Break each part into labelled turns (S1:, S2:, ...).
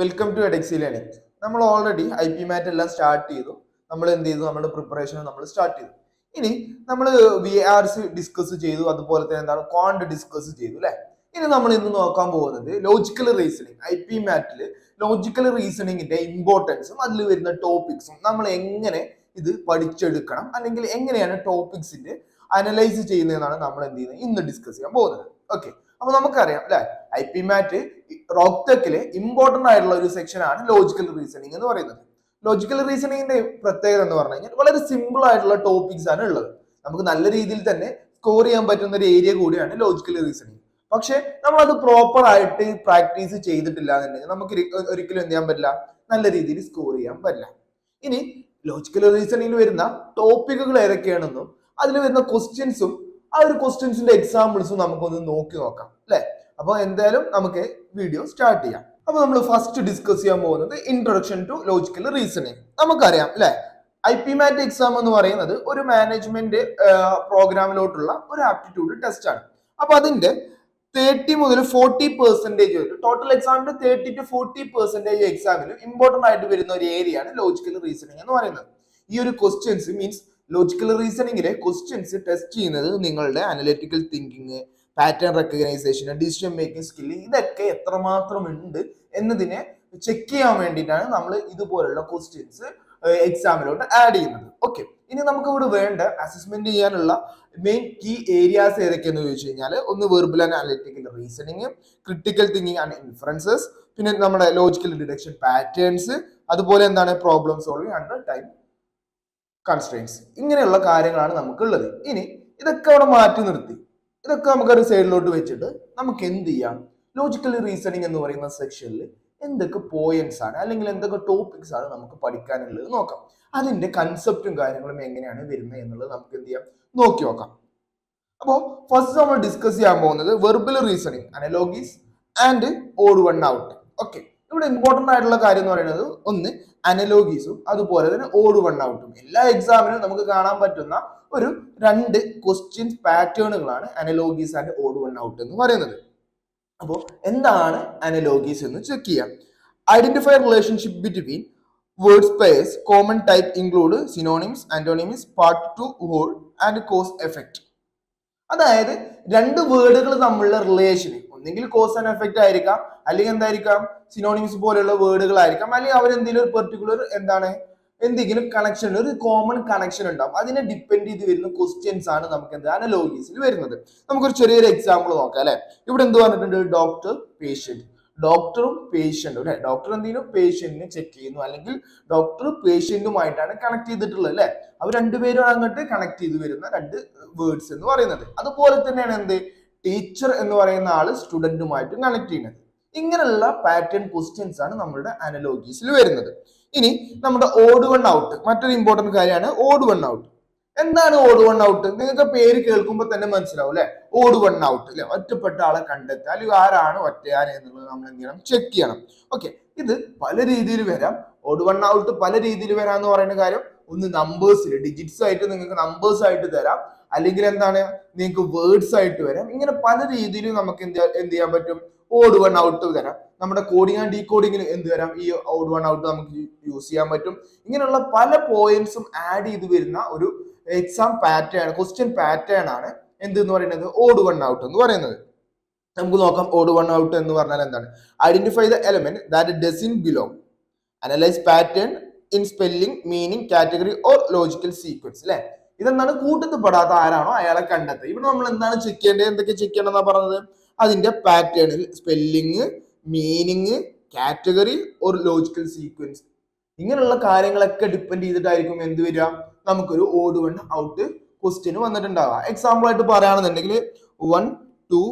S1: Welcome to Edexy learning. നമ്മൾ already IP MAT എല്ലാം start ചെയ്തു. നമ്മൾ എന്ത് ചെയ്തു? നമ്മുടെ പ്രിപ്പറേഷൻ നമ്മൾ സ്റ്റാർട്ട് ചെയ്തു. ഇനി നമ്മൾ VRC ഡിസ്കസ് ചെയ്തു, അതുപോലെ തന്നെ എന്താണ് ക്വാണ്ട് ഡിസ്കസ് ചെയ്തു അല്ലെ. ഇനി നമ്മൾ ഇന്ന് നോക്കാൻ പോകുന്നത് ലോജിക്കൽ റീസണിങ്. IP മാറ്റിൽ ലോജിക്കൽ റീസണിങ്ങിന്റെ ഇമ്പോർട്ടൻസും അതിൽ വരുന്ന ടോപ്പിക്സും നമ്മൾ എങ്ങനെ ഇത് പഠിച്ചെടുക്കണം, അല്ലെങ്കിൽ എങ്ങനെയാണ് ടോപ്പിക്സിന്റെ അനലൈസ് ചെയ്യുന്നതെന്നാണ് നമ്മൾ എന്ത് ചെയ്യുന്നത് ഇന്ന് ഡിസ്കസ് ചെയ്യാൻ പോകുന്നത്. ഓക്കെ, അപ്പൊ നമുക്കറിയാം അല്ലെ, IP മാറ്റ് റോക്ടെക്കിലെ ഇമ്പോർട്ടന്റ് ആയിട്ടുള്ള ഒരു സെക്ഷൻ ആണ് ലോജിക്കൽ റീസണിങ് എന്ന് പറയുന്നത്. ലോജിക്കൽ റീസണിങ്ങിന്റെ പ്രത്യേകത എന്ന് പറഞ്ഞു കഴിഞ്ഞാൽ വളരെ സിമ്പിൾ ആയിട്ടുള്ള ടോപ്പിക്സ് ആണ് ഉള്ളത്. നമുക്ക് നല്ല രീതിയിൽ തന്നെ സ്കോർ ചെയ്യാൻ പറ്റുന്ന ഒരു ഏരിയ കൂടിയാണ് ലോജിക്കൽ റീസണിങ്. പക്ഷെ നമ്മൾ അത് പ്രോപ്പർ ആയിട്ട് പ്രാക്ടീസ് ചെയ്തിട്ടില്ല എന്നുണ്ടെങ്കിൽ നമുക്ക് ഒരിക്കലും എന്ത് ചെയ്യാൻ പറ്റില്ല, നല്ല രീതിയിൽ സ്കോർ ചെയ്യാൻ പറ്റില്ല. ഇനി ലോജിക്കൽ റീസണിങ്ങിൽ വരുന്ന ടോപ്പിക്കുകൾ ഏതൊക്കെയാണെന്നും അതിൽ വരുന്ന ക്വസ്റ്റ്യൻസും ആ ഒരു ക്വസ്റ്റ്യൻസിന്റെ എക്സാമ്പിൾസും നമുക്കൊന്ന് നോക്കി നോക്കാം അല്ലെ. അപ്പൊ എന്തായാലും നമുക്ക് വീഡിയോ സ്റ്റാർട്ട് ചെയ്യാം. അപ്പൊ നമ്മൾ ഫസ്റ്റ് ഡിസ്കസ് ചെയ്യാൻ പോകുന്നത് ഇൻട്രൊഡക്ഷൻ ടു ലോജിക്കൽ റീസണിങ്. നമുക്കറിയാം അല്ലെ, IP മാറ്റ് എക്സാം എന്ന് പറയുന്നത് ഒരു മാനേജ്മെന്റ് പ്രോഗ്രാമിലോട്ടുള്ള ഒരു ആപ്റ്റിറ്റ്യൂഡ് ടെസ്റ്റ് ആണ്. അപ്പൊ അതിന്റെ 30 മുതൽ 40% വരും. ടോട്ടൽ എക്സാമിന്റെ 30 to 40% എക്സാമിൽ ഇമ്പോർട്ടന്റ് ആയിട്ട് വരുന്ന ഒരു ഏരിയ ആണ് ലോജിക്കൽ റീസണിങ് എന്ന് പറയുന്നത്. ഈ ഒരു ക്വസ്റ്റ്യൻസ് മീൻസ് ലോജിക്കൽ റീസണിങ്ങിലെ ക്വസ്റ്റ്യൻസ് ടെസ്റ്റ് ചെയ്യുന്നത് നിങ്ങളുടെ analytical thinking, pattern recognition, decision making skill, ഇതൊക്കെ എത്രമാത്രം ഉണ്ട് എന്നതിനെ ചെക്ക് ചെയ്യാൻ വേണ്ടിയിട്ടാണ് നമ്മൾ ഇതുപോലുള്ള ക്വസ്റ്റ്യൻസ് എക്സാമിലോട്ട് ആഡ് ചെയ്യുന്നത്. ഓക്കെ, ഇനി നമുക്ക് ഇവിടെ വേണ്ട അസസ്മെന്റ് ചെയ്യാനുള്ള മെയിൻ കീ ഏരിയാസ് ഏതൊക്കെയെന്ന് ചോദിച്ചു കഴിഞ്ഞാൽ, ഒന്ന് verbal and analytical reasoning, critical thinking and inferences, പിന്നെ നമ്മുടെ ലോജിക്കൽ ഡിഡക്ഷൻ പാറ്റേൺസ്, അതുപോലെ എന്താണ് problem solving under time constraints. ഇങ്ങനെയുള്ള കാര്യങ്ങളാണ് നമുക്കുള്ളത്. ഇനി ഇതൊക്കെ അവിടെ മാറ്റി നിർത്തി, ഇതൊക്കെ നമുക്കൊരു സൈഡിലോട്ട് വെച്ചിട്ട് നമുക്ക് എന്ത് ചെയ്യാം, ലോജിക്കൽ റീസണിങ് എന്ന് പറയുന്ന സെക്ഷനിൽ എന്തൊക്കെ പോയിന്റ്സ് ആണ് അല്ലെങ്കിൽ എന്തൊക്കെ ടോപ്പിക്സ് ആണ് നമുക്ക് പഠിക്കാനുള്ളത് നോക്കാം. അതിന്റെ കൺസെപ്റ്റും കാര്യങ്ങളും എങ്ങനെയാണ് വരുന്നത് എന്നുള്ളത് നമുക്ക് എന്ത് ചെയ്യാം, നോക്കി നോക്കാം. അപ്പോൾ ഫസ്റ്റ് നമ്മൾ ഡിസ്കസ് ചെയ്യാൻ പോകുന്നത് verbal reasoning, അനലോഗീസ് and odd one out. Okay, ഇവിടെ ഇമ്പോർട്ടന്റ് ആയിട്ടുള്ള കാര്യം എന്ന് പറയുന്നത് ഒന്ന് അനലോഗീസും അതുപോലെ തന്നെ ഓഡ് വൺ ഔട്ടും. എല്ലാ എക്സാമിനും നമുക്ക് കാണാൻ പറ്റുന്ന ഒരു രണ്ട് ക്വസ്റ്റ്യൻ പാറ്റേണുകളാണ് analogies and odd one out എന്ന് പറയുന്നത്. അപ്പോൾ എന്താണ് അനലോഗീസ് എന്ന് ചെക്ക് ചെയ്യാം. Identify relationship between words pairs, common type include synonyms, antonyms, part to whole and cause effect. അതായത് രണ്ട് വേർഡുകൾ തമ്മിലുള്ള റിലേഷൻ ഒന്നെങ്കിൽ കോസ് ആൻഡ് എഫക്റ്റ് ആയിരിക്കാം, അല്ലെങ്കിൽ എന്തായിരിക്കാം സിനോണിംസ് പോലെയുള്ള വേർഡുകളായിരിക്കാം, അല്ലെങ്കിൽ അവരെന്തെങ്കിലും ഒരു പെർട്ടിക്കുലർ എന്താണ് എന്തെങ്കിലും കണക്ഷൻ, ഒരു കോമൺ കണക്ഷൻ ഉണ്ടാവും. അതിനെ ഡിപ്പെൻഡ് ചെയ്ത് വരുന്ന ക്വസ്റ്റ്യൻസ് ആണ് നമുക്ക് എന്താ അനലോഗീസിൽ വരുന്നത്. നമുക്കൊരു ചെറിയൊരു എക്സാമ്പിൾ നോക്കാം അല്ലെ. ഇവിടെ എന്ത് പറഞ്ഞിട്ടുണ്ട്, ഡോക്ടർ പേഷ്യന്റ്, ഡോക്ടറും പേഷ്യന്റും അല്ലെ. ഡോക്ടർ എന്തെങ്കിലും പേഷ്യന്റിനെ ചെക്ക് ചെയ്യുന്നു, അല്ലെങ്കിൽ ഡോക്ടർ പേഷ്യന്റുമായിട്ടാണ് കണക്ട് ചെയ്തിട്ടുള്ളത് അല്ലെ. അവർ രണ്ടുപേരും അങ്ങോട്ട് കണക്ട് ചെയ്ത് വരുന്ന രണ്ട് വേർഡ്സ് എന്ന് പറയുന്നത്. അതുപോലെ തന്നെയാണ് എന്ത് ടീച്ചർ എന്ന് പറയുന്ന ആള് സ്റ്റുഡന്റുമായിട്ട് കണക്ട് ചെയ്യുന്നത്. ഇങ്ങനെയുള്ള പാറ്റേൺ ക്വസ്റ്റ്യൻസ് ആണ് നമ്മളുടെ അനലോഗീസിൽ വരുന്നത്. ഇനി നമ്മുടെ ഓഡ് വൺ ഔട്ട്, മറ്റൊരു ഇമ്പോർട്ടന്റ് കാര്യമാണ് ഓഡ് വൺ ഔട്ട്. എന്താണ് ഓഡ് വൺ ഔട്ട്? നിങ്ങൾക്ക് പേര് കേൾക്കുമ്പോൾ തന്നെ മനസ്സിലാവും അല്ലെ. ഓഡ് വൺ ഔട്ട് അല്ലെ, ഒറ്റപ്പെട്ട ആളെ കണ്ടെത്തുക, അല്ലെങ്കിൽ ആരാണ് ഒറ്റയാൻ എന്നുള്ളത് നമ്മൾ എന്ത് ചെയ്യണം, ചെക്ക് ചെയ്യണം. ഓക്കെ, ഇത് പല രീതിയിൽ വരാം. ഓഡ് വൺ ഔട്ട് പല രീതിയിൽ വരാന്ന് പറയുന്ന കാര്യം, ഒന്ന് നമ്പേഴ്സിൽ ഡിജിറ്റ്സ് ആയിട്ട് നിങ്ങൾക്ക് നമ്പേഴ്സ് ആയിട്ട് തരാം, അല്ലെങ്കിൽ എന്താണ് നിങ്ങൾക്ക് വേർഡ്സ് ആയിട്ട് വരാം. ഇങ്ങനെ പല രീതിയിലും നമുക്ക് എന്ത് ചെയ്യാൻ പറ്റും, ഓഡ് വൺ ഔട്ട് തരാം. നമ്മുടെ കോഡിങ് ആൻഡ് ഡീകോഡിങ്ങിന് എന്ത് വരാം, ഈ ഓഡ് വൺ ഔട്ട് നമുക്ക് യൂസ് ചെയ്യാൻ പറ്റും. ഇങ്ങനെയുള്ള പല പോയിന്റ്സും ആഡ് ചെയ്ത് വരുന്ന ഒരു എക്സാം പാറ്റേൺ, ക്വസ്റ്റ്യൻ പാറ്റേൺ ആണ് എന്ന് പറയുന്നത് ഓഡ് വൺ ഔട്ട് എന്ന് പറയുന്നത്. നമുക്ക് നോക്കാം ഓഡ് വൺ ഔട്ട് എന്ന് പറഞ്ഞാൽ എന്താണ്. Identify the element that doesn't belong, analyse pattern in spelling, meaning, category or logical sequence അല്ലെ. ഇതെന്താണ് കൂട്ടത്തിൽ പെടാത്ത ആരാണോ അയാളെ കണ്ടെത്തുക. ഇവിടെ നമ്മൾ എന്താണ് ചെക്ക് ചെയ്യേണ്ടത്, എന്തൊക്കെ ചെക്ക് ചെയ്യണമെന്നാണ് പറഞ്ഞത്, അതിന്റെ പാറ്റേണിൽ spelling, meaning, category or logical sequence, ഇങ്ങനെയുള്ള കാര്യങ്ങളൊക്കെ ഡിപ്പെൻഡ് ചെയ്തിട്ടായിരിക്കും എന്ത് വരിക, നമുക്കൊരു ഓഡ് വൺ ഔട്ട് ക്വസ്റ്റ്യൻ വന്നിട്ടുണ്ടാവുക. എക്സാമ്പിൾ ആയിട്ട് പറയുകയാണെന്നുണ്ടെങ്കിൽ 1 2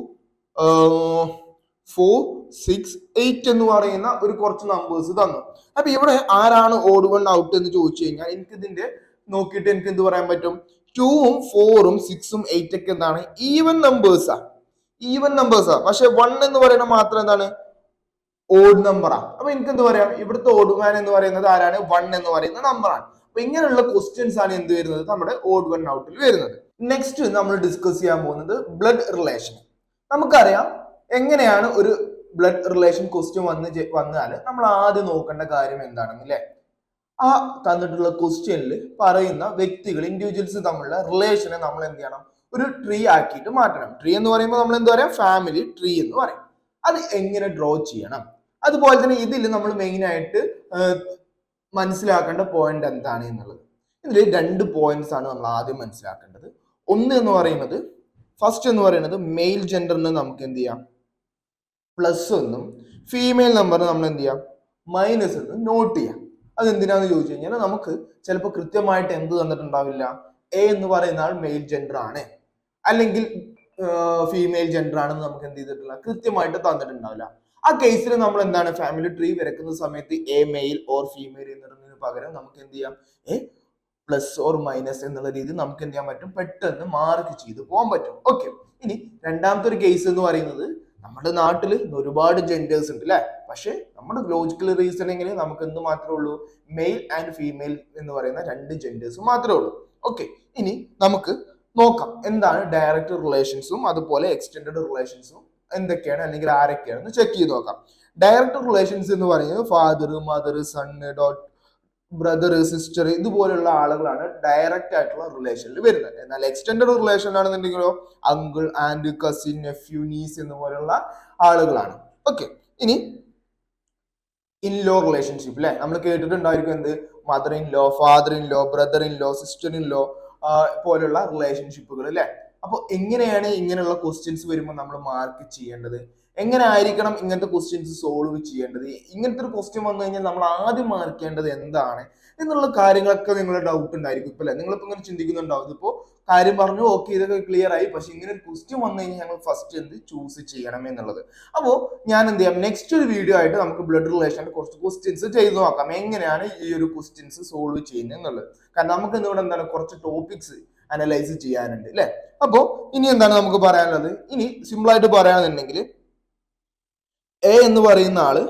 S1: 4 6 8 എന്ന് പറയുന്ന ഒരു കുറച്ച് നമ്പേഴ്സ് തന്നു. അപ്പൊ ഇവിടെ ആരാണ് ഓഡ് വൺ ഔട്ട് എന്ന് ചോദിച്ചു കഴിഞ്ഞാൽ എനിക്ക് ഇതിന്റെ നോക്കിയിട്ട് എനിക്ക് എന്ത് പറയാൻ പറ്റും, 2ഉം 4ഉം 6ഉം 8 ഒക്കെ എന്താണ് ഈവൻ നമ്പേഴ്സാ, ഈവൻ നമ്പേഴ്സാ. പക്ഷെ 1 എന്ന് പറയുന്നത് മാത്രം എന്താണ് ഓഡ് നമ്പറാ. അപ്പൊ എനിക്ക് എന്ത് പറയാം, ഇവിടുത്തെ ഓഡ് മാൻ എന്ന് പറയുന്നത് ആരാണ്, 1 എന്ന് പറയുന്ന നമ്പറാണ്. അപ്പൊ ഇങ്ങനെയുള്ള ക്വസ്റ്റ്യൻസ് ആണ് എന്ത് വരുന്നത്, നമ്മുടെ ഓഡ് വൺ ഔട്ടിൽ വരുന്നത്. നെക്സ്റ്റ് നമ്മൾ ഡിസ്കസ് ചെയ്യാൻ പോകുന്നത് ബ്ലഡ് റിലേഷൻ. നമുക്കറിയാം എങ്ങനെയാണ് ഒരു ബ്ലഡ് റിലേഷൻ ക്വസ്റ്റ്യൻ വന്നാൽ നമ്മൾ ആദ്യം നോക്കേണ്ട കാര്യം എന്താണെന്ന് അല്ലേ, ആ തന്നിട്ടുള്ള ക്വസ്റ്റ്യനിൽ പറയുന്ന വ്യക്തികൾ ഇൻഡിവിജ്വൽസ് തമ്മിലുള്ള റിലേഷനെ നമ്മൾ എന്ത് ചെയ്യണം, ഒരു ട്രീ ആക്കിയിട്ട് മാറ്റണം. ട്രീ എന്ന് പറയുമ്പോൾ നമ്മൾ എന്താ പറയാ, ഫാമിലി ട്രീ എന്ന് പറയും. അത് എങ്ങനെ ഡ്രോ ചെയ്യണം, അതുപോലെ തന്നെ ഇതിൽ നമ്മൾ മെയിൻ ആയിട്ട് മനസ്സിലാക്കേണ്ട പോയിന്റ് എന്താണ് എന്നുള്ളത്. ഇതിൽ 2 പോയിന്റ്സ് ആണ് നമ്മൾ ആദ്യം മനസ്സിലാക്കേണ്ടത്. ഒന്ന് എന്ന് പറയുന്നത്, ഫസ്റ്റ് എന്ന് പറയുന്നത് മെയിൽ ജെൻഡറിന് നമുക്ക് എന്ത് ചെയ്യാം, പ്ലസ് എന്നും ഫീമെയിൽ നമ്പർ നമ്മൾ എന്ത് ചെയ്യാം, മൈനസ് എന്നും നോട്ട് ചെയ്യാം. അതെന്തിനാന്ന് ചോദിച്ചു കഴിഞ്ഞാൽ നമുക്ക് ചിലപ്പോൾ കൃത്യമായിട്ട് എന്ത് തന്നിട്ടുണ്ടാവില്ല, എ എന്ന് പറയുന്ന ആൾ മെയിൽ ജെൻഡർ ആണ് അല്ലെങ്കിൽ ഫീമെയിൽ ജെൻഡർ ആണെന്ന് നമുക്ക് എന്ത് ചെയ്തിട്ടില്ല, കൃത്യമായിട്ട് തന്നിട്ടുണ്ടാവില്ല. ആ കേസിൽ നമ്മൾ എന്താണ്, ഫാമിലി ട്രീ വരക്കുന്ന സമയത്ത് എ മെയിൽ ഓർ ഫീമെയിൽ എന്നതിന് പകരം നമുക്ക് എന്ത് ചെയ്യാം, എ പ്ലസ് ഓർ മൈനസ് എന്നുള്ള രീതിയിൽ നമുക്ക് എന്ത് ചെയ്യാൻ പറ്റും, പെട്ടെന്ന് മാർക്ക് ചെയ്ത് പോകാൻ പറ്റും. ഓക്കെ, ഇനി രണ്ടാമത്തെ ഒരു കേസ് എന്ന് പറയുന്നത്, നമ്മുടെ നാട്ടിൽ ഒരുപാട് ജെൻഡേഴ്സ് ഉണ്ട് അല്ലെ, പക്ഷെ നമ്മുടെ ലോജിക്കൽ റീസണിങ്ങിൽ നമുക്ക് എന്ത് മാത്രമേ ഉള്ളൂ, മെയിൽ ആൻഡ് ഫീമെയിൽ എന്ന് പറയുന്ന 2 ജെൻഡേഴ്സ് മാത്രമേ ഉള്ളൂ. ഓക്കെ, ഇനി നമുക്ക് നോക്കാം എന്താണ് ഡയറക്റ്റ് റിലേഷൻസും അതുപോലെ എക്സ്റ്റെൻഡഡ് റിലേഷൻസും എന്തൊക്കെയാണ് അല്ലെങ്കിൽ ആരൊക്കെയാണെന്ന് ചെക്ക് ചെയ്ത് നോക്കാം. ഡയറക്റ്റ് റിലേഷൻസ് എന്ന് പറയുന്നത് father, mother, son, brother, sister ഇതുപോലുള്ള ആളുകളാണ് ഡയറക്റ്റ് ആയിട്ടുള്ള റിലേഷനിൽ വരുന്നത്. എന്നാൽ എക്സ്റ്റെൻഡഡ് റിലേഷൻ ആണെന്നുണ്ടെങ്കിലോ uncle, and, cousin, nephew, niece എന്നുപോലുള്ള ആളുകളാണ്. ഓക്കെ, ഇനി ഇൻ ലോ റിലേഷൻഷിപ്പ് അല്ലെ, നമ്മൾ കേട്ടിട്ടുണ്ടായിരിക്കും എന്ത്, mother in law, father in law, brother in law, sister in law പോലുള്ള റിലേഷൻഷിപ്പുകൾ അല്ലെ. അപ്പോൾ എങ്ങനെയാണ് ഇങ്ങനെയുള്ള ക്വസ്റ്റ്യൻസ് വരുമ്പോൾ നമ്മൾ മാർക്ക് ചെയ്യേണ്ടത്, എങ്ങനെ ആയിരിക്കണം ഇങ്ങനത്തെ ക്വസ്റ്റ്യൻസ് സോൾവ് ചെയ്യേണ്ടത്, ഇങ്ങനത്തെ ഒരു ക്വസ്റ്റ്യൻ വന്നു കഴിഞ്ഞാൽ നമ്മൾ ആദ്യം മാർക്ക് ചെയ്യേണ്ടത് എന്താണ് എന്നുള്ള കാര്യങ്ങളൊക്കെ നിങ്ങളുടെ ഡൗട്ട് ഉണ്ടായിരിക്കും ഇപ്പൊ അല്ലെ. നിങ്ങളിപ്പോ ഇങ്ങനെ ചിന്തിക്കുന്നുണ്ടാവും, ഇതിപ്പോ കാര്യം പറഞ്ഞു ഓക്കെ ഇതൊക്കെ ക്ലിയർ ആയി, പക്ഷെ ഇങ്ങനെ ഒരു ക്വസ്റ്റ്യൻ വന്നു കഴിഞ്ഞാൽ ഞങ്ങൾ ഫസ്റ്റ് എന്ത് ചൂസ് ചെയ്യണം എന്നുള്ളത്. അപ്പോൾ ഞാൻ എന്ത് ചെയ്യാം, നെക്സ്റ്റ് ഒരു വീഡിയോ ആയിട്ട് നമുക്ക് ബ്ലഡ് റിലേഷൻ്റെ കുറച്ച് ക്വസ്റ്റ്യൻസ് ചെയ്ത് നോക്കാം, എങ്ങനെയാണ് ഈ ഒരു ക്വസ്റ്റ്യൻസ് സോൾവ് ചെയ്യുന്നത് എന്നുള്ളത്. കാരണം നമുക്ക് ഇന്നിവിടെ എന്താണ് കുറച്ച് ടോപ്പിക്സ് അനലൈസ് ചെയ്യാനുണ്ട് അല്ലെ. അപ്പോ ഇനി എന്താണ് നമുക്ക് പറയാനുള്ളത്, ഇനി സിമ്പിൾ ആയിട്ട് പറയാന്നുണ്ടെങ്കിൽ എ എന്ന് പറയുന്ന ആള്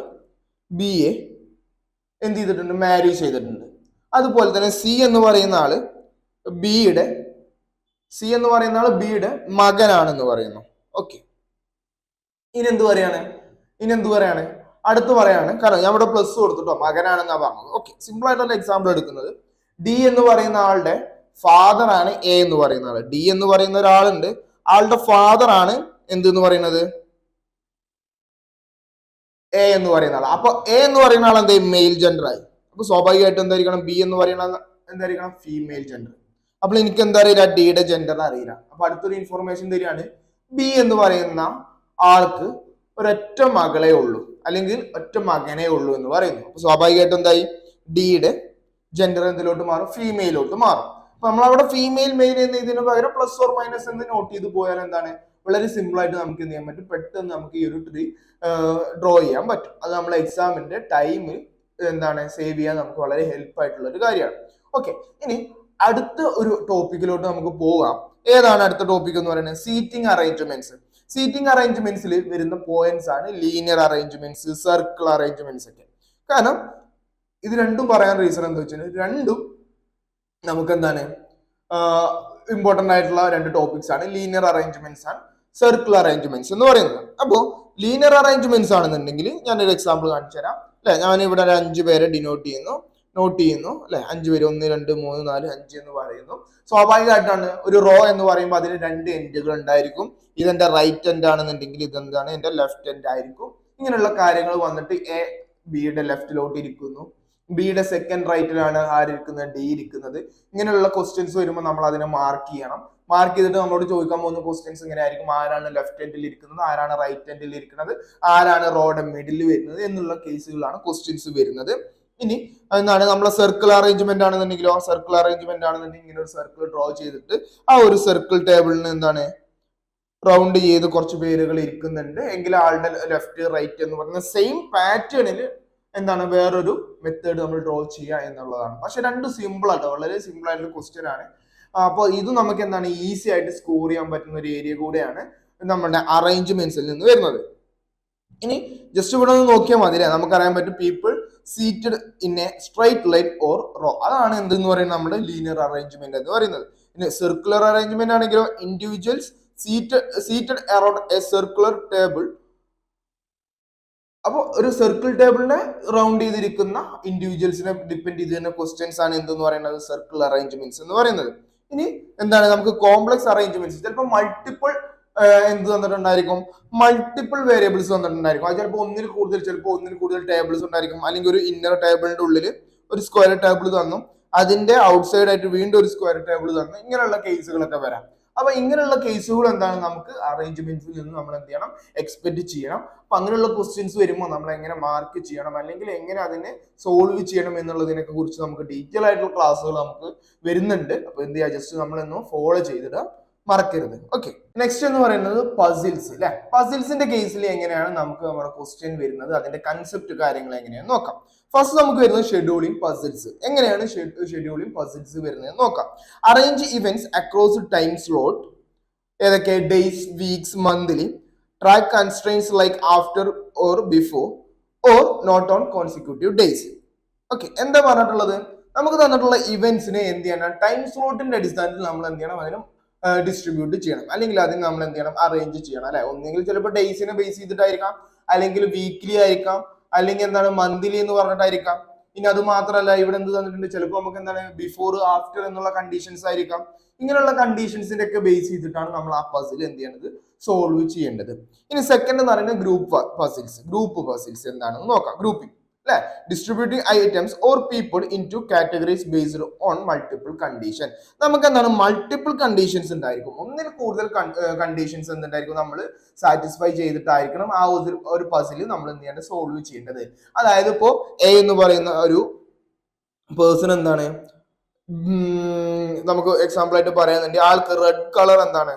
S1: ബി എ എന്ത് ചെയ്തിട്ടുണ്ട്, മാരേജ് ചെയ്തിട്ടുണ്ട്. അതുപോലെ തന്നെ സി എന്ന് പറയുന്ന ആള് ബിയുടെ മകനാണെന്ന് പറയുന്നു. ഓക്കെ, ഇനി എന്ത് പറയാണ്, അടുത്ത് പറയാണ്, കാരണം ഞാൻ ഇവിടെ പ്ലസ് കൊടുത്തിട്ടോ, മകനാണെന്നാ പറഞ്ഞത്. ഓക്കെ, സിമ്പിൾ ആയിട്ടുള്ള എക്സാമ്പിൾ എടുക്കുന്നത്, ഡി എന്ന് പറയുന്ന ആളുടെ ഫാദർ ആണ് എ എന്ന് പറയുന്ന ആള്. ഡി എന്ന് പറയുന്ന ഒരാളുണ്ട്, ആളുടെ ഫാദർ ആണ് എന്തെന്ന് പറയുന്നത്, എ എന്ന് പറയുന്ന ആൾ. അപ്പൊ എ എന്ന് പറയുന്ന ആൾ എന്താ, മെയിൽ ജെൻഡർ ആയി. അപ്പൊ സ്വാഭാവികമായിട്ടും എന്തായിരിക്കണം, ബി എന്ന് പറയുന്ന എന്തായിരിക്കണം, ഫീമെയിൽ ജെൻഡർ. അപ്പോൾ എനിക്ക് എന്താ അറിയില്ല, ഡിയുടെ ജെൻഡർ അറിയില്ല. അപ്പൊ അടുത്തൊരു ഇൻഫർമേഷൻ തരികയാണ്, ബി എന്ന് പറയുന്ന ആൾക്ക് ഒരൊറ്റ മകളെ ഉള്ളൂ അല്ലെങ്കിൽ ഒറ്റ മകനെ ഉള്ളൂ എന്ന് പറയുന്നു. അപ്പൊ സ്വാഭാവികമായിട്ടും എന്തായി, ഡിയുടെ ജെൻഡർ എന്തിലോട്ട് മാറും, ഫീമെയിലോട്ട് മാറും. അപ്പൊ നമ്മളവിടെ ഫീമെയിൽ മെയിൽ എന്ന് ഇതിന് പകരം പ്ലസ് ഓർ മൈനസ് എന്ന് നോട്ട് ചെയ്ത് പോയാൽ എന്താണ്, വളരെ സിമ്പിൾ ആയിട്ട് നമുക്ക് എന്ത് ചെയ്യാൻ പറ്റും, പെട്ടെന്ന് നമുക്ക് ഈ ഒരു ട്രീ ഡ്രോ ചെയ്യാൻ പറ്റും. അത് നമ്മളെ എക്സാമിന്റെ ടൈം എന്താണ് സേവ് ചെയ്യാൻ നമുക്ക് വളരെ ഹെൽപ്പ് ആയിട്ടുള്ള ഒരു കാര്യമാണ്. ഓക്കെ, ഇനി അടുത്ത ഒരു ടോപ്പിക്കിലോട്ട് നമുക്ക് പോകാം. ഏതാണ് അടുത്ത ടോപ്പിക് എന്ന് പറയുന്നത്, സീറ്റിംഗ് അറേഞ്ച്മെന്റ്സ്. സീറ്റിംഗ് അറേഞ്ച്മെന്റ്സിൽ വരുന്ന പോയിന്റ്സ് ആണ് ലീനിയർ അറേഞ്ച്മെന്റ്സ്, സർക്കിൾ അറേഞ്ച്മെന്റ്സ് ഒക്കെ. കാരണം ഇത് രണ്ടും പറയാൻ റീസൺ എന്താ വെച്ചാൽ, രണ്ടും നമുക്ക് എന്താണ് ഇമ്പോർട്ടന്റ് ആയിട്ടുള്ള 2 ടോപ്പിക്സ് ആണ്, ലീനിയർ അറേഞ്ച്മെന്റ്സ് ആണ് സർക്കിൾ അറേഞ്ച്മെന്റ്സ് എന്ന് പറയുന്നത്. അപ്പോൾ ലീനിയർ അറേഞ്ച്മെന്റ്സ് ആണെന്നുണ്ടെങ്കിൽ ഞാനൊരു എക്സാമ്പിൾ കാണിച്ചു തരാം അല്ലെ. ഞാൻ ഇവിടെ 5 പേരെ നോട്ട് ചെയ്യുന്നു അല്ലെ, 5 പേര് 1 2 3 4 5 എന്ന് പറയുന്നു. സ്വാഭാവികമായിട്ടാണ് ഒരു റോ എന്ന് പറയുമ്പോൾ അതിന് 2 എൻഡുകൾ ഉണ്ടായിരിക്കും. ഇതെന്റെ റൈറ്റ് എൻഡ് ആണെന്നുണ്ടെങ്കിൽ ഇതെന്താണ്, എന്റെ ലെഫ്റ്റ് എൻഡ് ആയിരിക്കും. ഇങ്ങനെയുള്ള കാര്യങ്ങൾ വന്നിട്ട് എ ബിയുടെ ലെഫ്റ്റിലോട്ട് ഇരിക്കുന്നു, ബിയുടെ സെക്കൻഡ് റൈറ്റിലാണ് ആരിക്കുന്നത്, ഡി ഇരിക്കുന്നത്. ഇങ്ങനെയുള്ള ക്വസ്റ്റ്യൻസ് വരുമ്പോൾ നമ്മൾ അതിനെ മാർക്ക് ചെയ്യണം. മാർക്ക് ചെയ്തിട്ട് നമ്മളോട് ചോദിക്കാൻ പോകുന്ന ക്വസ്റ്റ്യൻസ് ഇങ്ങനെ ആയിരിക്കും, ആരാണ് ലെഫ്റ്റ് എൻഡിൽ ഇരിക്കുന്നത്, ആരാണ് റൈറ്റ് എൻഡിൽ ഇരിക്കുന്നത്, ആരാണ് റോഡ് മിഡിൽ വരുന്നത് എന്നുള്ള കേസുകളാണ് ക്വസ്റ്റ്യൻസ് വരുന്നത്. ഇനി എന്താണ് നമ്മളെ സർക്കിൾ അറേഞ്ച്മെന്റ് ആണെന്നുണ്ടെങ്കിലോ, ഇങ്ങനെ ഒരു സർക്കിൾ ഡ്രോ ചെയ്തിട്ട് ആ ഒരു സർക്കിൾ ടേബിളിന് എന്താണ് റൗണ്ട് ചെയ്ത് കുറച്ച് പേരുകൾ ഇരിക്കുന്നുണ്ട് എങ്കിൽ ആളുടെ ലെഫ്റ്റ് റൈറ്റ് എന്ന് പറയുന്ന സെയിം പാറ്റേണിൽ എന്താണ് വേറൊരു മെത്തേഡ് നമ്മൾ ഡ്രോ ചെയ്യുക എന്നുള്ളതാണ്. പക്ഷെ 2 സിമ്പിൾ ആട്ടോ, വളരെ സിമ്പിൾ ആയിട്ടുള്ള ക്വസ്റ്റ്യൻ ആണ്. അപ്പോൾ ഇത് നമുക്ക് എന്താണ് ഈസി ആയിട്ട് സ്കോർ ചെയ്യാൻ പറ്റുന്ന ഒരു ഏരിയ കൂടെയാണ് നമ്മുടെ അറേഞ്ച്മെന്റ്സിൽ നിന്ന് വരുന്നത്. ഇനി ജസ്റ്റ് ഇവിടെ ഒന്ന് നോക്കിയാൽ മതി അല്ലേ, നമുക്കറിയാൻ പറ്റും people seated in a straight line or row. അതാണ് എന്തെന്ന് പറയുന്നത് നമ്മുടെ ലീനിയർ അറേഞ്ച്മെന്റ് എന്ന് പറയുന്നത്. ഇനി സർക്കുലർ അറേഞ്ച്മെന്റ് ആണെങ്കിലോ individuals seated around a circular table അപ്പോൾ ഒരു സർക്കിൾ ടേബിളിനെ റൗണ്ട് ചെയ്തിരിക്കുന്ന ഇൻഡിവിജ്വൽസിനെ ഡിപ്പെൻഡ് ചെയ്ത് തന്നെ ക്വസ്റ്റ്യൻസ് ആണ് എന്തെന്ന് പറയുന്നത് സർക്കിൾ അറേഞ്ച്മെന്റ്സ് എന്ന് പറയുന്നത്. ഇനി എന്താണ് നമുക്ക് കോംപ്ലക്സ് അറേഞ്ച്മെന്റ്സ് ചിലപ്പോൾ മൾട്ടിപ്പിൾ എന്ത് തന്നിട്ടുണ്ടായിരിക്കും മൾട്ടിപ്പിൾ വേരിയബിൾസ് തന്നിട്ടുണ്ടായിരിക്കും. അത് ചിലപ്പോൾ ഒന്നിൽ കൂടുതൽ ടേബിൾസ് ഉണ്ടായിരിക്കും. അല്ലെങ്കിൽ ഒരു ഇന്നർ ടേബിളിന്റെ ഉള്ളിൽ ഒരു സ്ക്വയർ ടേബിൾ തന്നു, അതിന്റെ ഔട്ട്സൈഡ് ആയിട്ട് വീണ്ടും ഒരു സ്ക്വയർ ടേബിൾ തന്നു, ഇങ്ങനെയുള്ള കേസുകളൊക്കെ വരാം. അപ്പൊ ഇങ്ങനെയുള്ള കേസുകൾ എന്താണ് നമുക്ക് അറേഞ്ച്മെന്റ്സിൽ നിന്ന് നമ്മൾ എന്ത് ചെയ്യണം എക്സ്പെക്ട് ചെയ്യണം. അപ്പൊ അങ്ങനെയുള്ള ക്വസ്റ്റ്യൻസ് വരുമ്പോൾ നമ്മൾ എങ്ങനെ മാർക്ക് ചെയ്യണം അല്ലെങ്കിൽ എങ്ങനെ അതിനെ സോൾവ് ചെയ്യണം എന്നുള്ളതിനെ കുറിച്ച് നമുക്ക് ഡീറ്റെയിൽ ആയിട്ടുള്ള ക്ലാസ്സുകൾ നമുക്ക് വരുന്നുണ്ട്. അപ്പൊ എന്ത് ചെയ്യുക, ജസ്റ്റ് നമ്മളൊന്ന് ഫോളോ ചെയ്തിട്ട് മറക്കരുത്. ഓക്കെ, നെക്സ്റ്റ് എന്ന് പറയുന്നത് പസിൽസ് അല്ലെ. പസിൽസിന്റെ കേസിൽ എങ്ങനെയാണ് നമുക്ക് നമ്മുടെ ക്വസ്റ്റ്യൻ വരുന്നത്, അതിന്റെ കൺസെപ്റ്റ് കാര്യങ്ങൾ എങ്ങനെയാണെന്ന് നോക്കാം. ഫസ്റ്റ് നമുക്ക് വരുന്നത് ഷെഡ്യൂളിംഗ് പസിൽസ്. എങ്ങനെയാണ് ഷെഡ്യൂളിംഗ് പസിൽസ് വരുന്നത് നോക്കാം. Arrange events across time slot, ഏതൊക്കെ days, weeks, monthly. Track constraints like after or before or not on consecutive days. Okay, എന്താ പറഞ്ഞിട്ടുള്ളത്, നമുക്ക് തന്നിട്ടുള്ള ഇവന്റ്സിനെ എന്ത് ചെയ്യണം ടൈം സ്ലോട്ടിന്റെ അടിസ്ഥാനത്തിൽ നമ്മൾ എന്ത് ചെയ്യണം അതിന് ഡിസ്ട്രിബ്യൂട്ട് ചെയ്യണം, അല്ലെങ്കിൽ അതിന് നമ്മൾ എന്ത് ചെയ്യണം അറേഞ്ച് ചെയ്യണം അല്ലെ. ഒന്നെങ്കിൽ ചിലപ്പോൾ ഡേയ്സിനെ ബേസ് ചെയ്തിട്ടായിരിക്കാം, അല്ലെങ്കിൽ വീക്ക്ലി ആയിരിക്കാം, അല്ലെങ്കിൽ എന്താണ് മന്ത്ലി എന്ന് പറഞ്ഞിട്ടായിരിക്കാം. ഇനി അത് മാത്രമല്ല ഇവിടെ എന്ത് തന്നിട്ടുണ്ട്, ചിലപ്പോൾ നമുക്ക് എന്താണ് ബിഫോർ ആഫ്റ്റർ എന്നുള്ള കണ്ടീഷൻസ് ആയിരിക്കാം. ഇങ്ങനെയുള്ള കണ്ടീഷൻസിന്റെ ഒക്കെ ബേസ് ചെയ്തിട്ടാണ് നമ്മൾ ആ പസിൽ എന്ത് ചെയ്യേണ്ടത് സോൾവ് ചെയ്യേണ്ടത്. ഇനി സെക്കൻഡ് എന്ന് പറയുന്നത് ഗ്രൂപ്പ് പസിൽസ് എന്താണെന്ന് നോക്കാം. ഗ്രൂപ്പിംഗ് അല്ലെ, distributing items or people in to categories based on multiple condition. നമുക്ക് എന്താണ് മൾട്ടിപ്പിൾ കണ്ടീഷൻസ് ഉണ്ടായിരിക്കും, ഒന്നിൽ കൂടുതൽ കണ്ടീഷൻസ് എന്തുണ്ടായിരിക്കും നമ്മൾ സാറ്റിസ്ഫൈ ചെയ്തിട്ടായിരിക്കണം ആ ഒരു പസിൽ നമ്മൾ എന്ത് ചെയ്യേണ്ടത് സോൾവ് ചെയ്യേണ്ടത്. അതായത് ഇപ്പോ എ എന്ന് പറയുന്ന ഒരു പേഴ്സൺ എന്താണ്, നമുക്ക് എക്സാമ്പിൾ ആയിട്ട് പറയാന്നുണ്ടെങ്കിൽ ആൾക്ക് റെഡ് കളർ എന്താണ്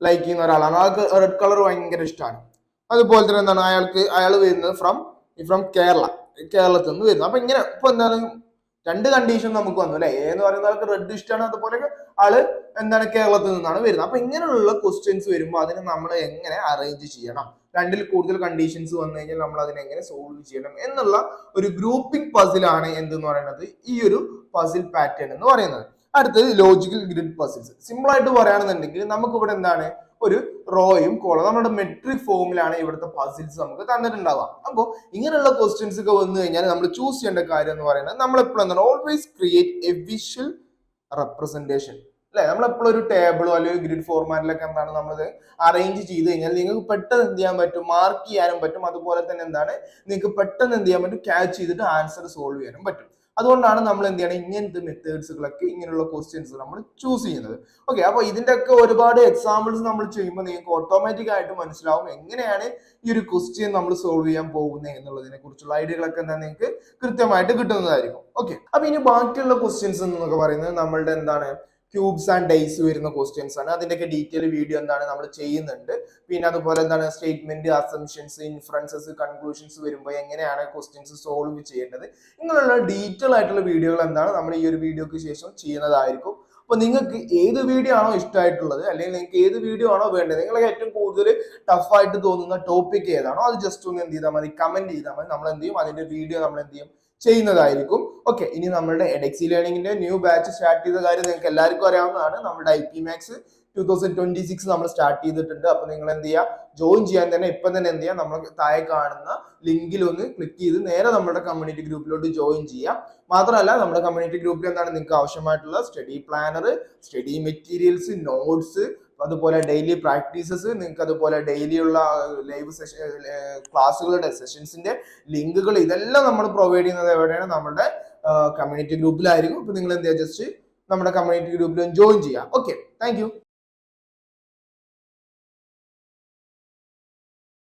S1: ലൈക്ക് ചെയ്യുന്ന ഒരാളാണ്, ആൾക്ക് റെഡ് കളർ ഭയങ്കര ഇഷ്ടമാണ്. അതുപോലെ തന്നെ എന്താണ് അയാൾ വരുന്നത് ഫ്രം കേരളത്തിൽ നിന്ന് വരുന്നു. അപ്പൊ ഇങ്ങനെ ഇപ്പൊ എന്താണ് രണ്ട് കണ്ടീഷൻ നമുക്ക് വന്നു അല്ലെ. എന്ന് പറയുന്ന ആൾക്ക് റെഡ് ഇഷ്ടമാണ്, അതുപോലെ ആള് എന്താണ് കേരളത്തിൽ നിന്നാണ് വരുന്നത്. അപ്പൊ ഇങ്ങനെയുള്ള ക്വസ്റ്റ്യൻസ് വരുമ്പോൾ അതിനെ നമ്മൾ എങ്ങനെ അറേഞ്ച് ചെയ്യണം, രണ്ടിൽ കൂടുതൽ കണ്ടീഷൻസ് വന്നു കഴിഞ്ഞാൽ നമ്മൾ അതിനെ എങ്ങനെ സോൾവ് ചെയ്യണം എന്നുള്ള ഒരു ഗ്രൂപ്പിംഗ് പസിലാണ് എന്തെന്ന് പറയുന്നത് ഈ ഒരു പസിൽ പാറ്റേൺ എന്ന് പറയുന്നത്. അടുത്തത് ലോജിക്കൽ ഗ്രിഡ് പസിൽസ്. സിമ്പിൾ ആയിട്ട് പറയുകയാണെന്നുണ്ടെങ്കിൽ നമുക്ക് ഇവിടെ എന്താണ് ഒരു റോയും കോളം നമ്മുടെ മെട്രിക് ഫോമിലാണ് ഇവിടുത്തെ പസിൽസ് നമുക്ക് തന്നിട്ടുണ്ടാവുക. അപ്പോൾ ഇങ്ങനെയുള്ള ക്വസ്റ്റ്യൻസ് ഒക്കെ വന്നു കഴിഞ്ഞാൽ നമ്മൾ ചൂസ് ചെയ്യേണ്ട കാര്യം എന്ന് പറയുന്നത് നമ്മൾ എപ്പോഴും എന്താണ് always create A visual representation അല്ലെ. നമ്മളെപ്പോഴും ഒരു ടേബിളോ അല്ലെങ്കിൽ ഗ്രിഡ് ഫോർമാറ്റിലൊക്കെ എന്താണ് നമ്മളത് അറേഞ്ച് ചെയ്ത് കഴിഞ്ഞാൽ നിങ്ങൾക്ക് പെട്ടെന്ന് എന്ത് ചെയ്യാൻ പറ്റും, മാർക്ക് ചെയ്യാനും പറ്റും. അതുപോലെ തന്നെ എന്താണ് നിങ്ങൾക്ക് പെട്ടെന്ന് എന്ത് ചെയ്യാൻ പറ്റും, ക്യാച്ച് ചെയ്തിട്ട് ആൻസർ സോൾവ് ചെയ്യാനും പറ്റും. അതുകൊണ്ടാണ് നമ്മൾ എന്ത് ചെയ്യണം ഇങ്ങനത്തെ മെത്തേഡ്സുകളൊക്കെ ഇങ്ങനെയുള്ള ക്വസ്റ്റ്യൻസ് നമ്മൾ ചൂസ് ചെയ്യുന്നത്. ഓക്കെ, അപ്പൊ ഇതിന്റെ ഒക്കെ ഒരുപാട് എക്സാമ്പിൾസ് നമ്മൾ ചെയ്യുമ്പോൾ നിങ്ങൾക്ക് ഓട്ടോമാറ്റിക് ആയിട്ട് മനസ്സിലാവും എങ്ങനെയാണ് ഈ ഒരു ക്വസ്റ്റ്യൻ നമ്മൾ സോൾവ് ചെയ്യാൻ പോകുന്നത് എന്നുള്ളതിനെ കുറിച്ചുള്ള ഐഡിയകളൊക്കെ എന്താ നിങ്ങൾക്ക് കൃത്യമായിട്ട് കിട്ടുന്നതായിരിക്കും. ഓക്കെ, അപ്പൊ ഇനി ബാക്കിയുള്ള ക്വസ്റ്റ്യൻസ് എന്നൊക്കെ പറയുന്നത് നമ്മളുടെ എന്താണ് ക്യൂബ്സ് ആൻഡ് ഡേയ്സ് വരുന്ന ക്വസ്റ്റ്യൻസ് ആണ്. അതിന്റെയൊക്കെ ഡീറ്റെയിൽ വീഡിയോ എന്താണ് നമ്മൾ ചെയ്യുന്നുണ്ട്. പിന്നെ അതുപോലെ എന്താണ് സ്റ്റേറ്റ്മെന്റ്, അസംഷൻസ്, ഇൻഫറൻസസ്, കൺക്ലൂഷൻസ് വരുമ്പോൾ എങ്ങനെയാണ് ക്വസ്റ്റ്യൻസ് സോൾവ് ചെയ്യേണ്ടത്, ഇങ്ങനെയുള്ള ഡീറ്റെയിൽ ആയിട്ടുള്ള വീഡിയോകൾ എന്താണ് നമ്മൾ ഈ ഒരു വീഡിയോക്ക് ശേഷം ചെയ്യുന്നതായിരിക്കും. അപ്പൊ നിങ്ങൾക്ക് ഏത് വീഡിയോ ആണോ ഇഷ്ടമായിട്ടുള്ളത്, അല്ലെങ്കിൽ നിങ്ങൾക്ക് ഏത് വീഡിയോ ആണോ വേണ്ടത്, നിങ്ങൾക്ക് ഏറ്റവും കൂടുതൽ ടഫായിട്ട് തോന്നുന്ന ടോപ്പിക് ഏതാണോ അത് ജസ്റ്റ് ഒന്ന് എന്ത് ചെയ്താൽ മതി, കമന്റ് ചെയ്താൽ മതി. നമ്മൾ എന്ത് ചെയ്യും അതിന്റെ വീഡിയോ നമ്മൾ എന്ത് ചെയ്യും ചെയ്യുന്നതായിരിക്കും. ഓക്കെ, ഇനി നമ്മുടെ എഡെക്സി ലേണിംഗിന്റെ ന്യൂ ബാച്ച് സ്റ്റാർട്ട് ചെയ്ത കാര്യം നിങ്ങൾക്ക് എല്ലാവർക്കും അറിയാവുന്നതാണ്. നമ്മുടെ IP Max 2026 നമ്മൾ സ്റ്റാർട്ട് ചെയ്തിട്ടുണ്ട്. അപ്പൊ നിങ്ങൾ എന്ത് ചെയ്യുക, ജോയിൻ ചെയ്യാൻ തന്നെ ഇപ്പം തന്നെ എന്ത് ചെയ്യുക, നമ്മൾ താഴെ കാണുന്ന ലിങ്കിൽ ഒന്ന് ക്ലിക്ക് ചെയ്ത് നേരെ നമ്മുടെ കമ്മ്യൂണിറ്റി ഗ്രൂപ്പിലോട്ട് ജോയിൻ ചെയ്യാം. മാത്രമല്ല നമ്മുടെ കമ്മ്യൂണിറ്റി ഗ്രൂപ്പിൽ എന്താണ് നിങ്ങൾക്ക് ആവശ്യമായിട്ടുള്ള study planner, study materials, notes, അതുപോലെ ഡെയിലി പ്രാക്ടീസസ്, നിങ്ങൾക്ക് അതുപോലെ ഡെയിലി ഉള്ള ലൈവ് ക്ലാസ്സുകളുടെ സെഷൻസിന്റെ ലിങ്കുകൾ ഇതെല്ലാം നമ്മൾ പ്രൊവൈഡ് ചെയ്യുന്നത് എവിടെയാണ്, നമ്മുടെ കമ്മ്യൂണിറ്റി ഗ്രൂപ്പിലായിരിക്കും. അപ്പൊ നിങ്ങൾ എന്ത് ചെയ്യുക, ജസ്റ്റ് നമ്മുടെ കമ്മ്യൂണിറ്റി ഗ്രൂപ്പിൽ ജോയിൻ ചെയ്യാം. Okay, thank you.